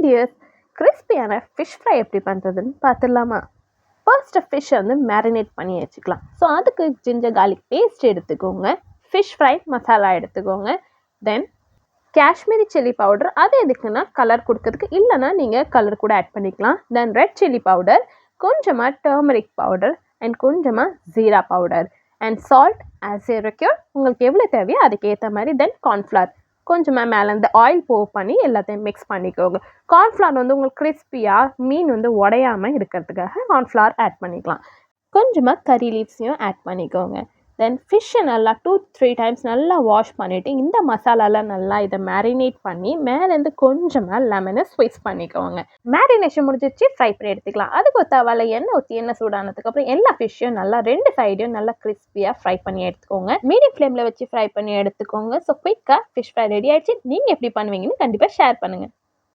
Tears, கிறிஸ்பியான fish fry எப்படி பண்ணுறதுன்னு பார்த்துடலாமா? ஃபர்ஸ்ட்டு ஃபிஷ்ஷை வந்து மேரினேட் பண்ணி வச்சுக்கலாம். ஸோ அதுக்கு ஜிஞ்சர் கார்லிக் பேஸ்ட் எடுத்துக்கோங்க, ஃபிஷ் ஃப்ரை மசாலா எடுத்துக்கோங்க, தென் காஷ்மீரி சில்லி பவுடர். அது எதுக்குன்னா கலர் கொடுக்கறதுக்கு, இல்லைனா நீங்கள் கலர் கூட ஆட் பண்ணிக்கலாம். தென் ரெட் சில்லி பவுடர், கொஞ்சமாக டர்மரிக் பவுடர் அண்ட் கொஞ்சமாக jeera powder and salt as a require. உங்களுக்கு எவ்வளோ தேவையோ அதுக்கேற்ற மாதிரி. தென் கார்ன்ஃப்ளவர் கொஞ்சமாக மேலே இந்த ஆயில் பண்ணி எல்லாத்தையும் மிக்ஸ் பண்ணிக்கோங்க. கார்ன்ஃப்ளவர் வந்து உங்களுக்கு கிறிஸ்பியாக மீன் வந்து உடையாமல் இருக்கிறதுக்காக கார்ன்ஃப்ளவர் ஆட் பண்ணிக்கலாம். கொஞ்சமாக கறி லீவ்ஸையும் ஆட் பண்ணிக்கோங்க. தென் ஃபிஷ்ஷை நல்லா 2-3 டைம்ஸ் நல்லா வாஷ் பண்ணிவிட்டு இந்த மசாலாலாம் நல்லா இதை மேரினேட் பண்ணி மேலேருந்து கொஞ்சமாக லெமனை ஸ்வைஸ் பண்ணிக்கோங்க. மேரினேஷன் முடிஞ்சிச்சு, ஃப்ரை பண்ணி எடுத்துக்கலாம். அதுக்கு தவால எண்ணெய் ஊற்றி எண்ணெய் சூடானதுக்கப்புறம் எல்லா ஃபிஷ்ஷையும் நல்லா 2 சைடையும் நல்லா கிறிஸ்பியாக ஃப்ரை பண்ணி எடுத்துக்கோங்க. மீடியம் ஃப்ளேமில் வச்சு ஃப்ரை பண்ணி எடுத்துக்கோங்க. ஸோ குயிக்காக ஃபிஷ் ஃப்ரை ரெடி ஆகிடுச்சு. நீங்கள் எப்படி பண்ணுவீங்கன்னு கண்டிப்பாக ஷேர் பண்ணுங்கள்.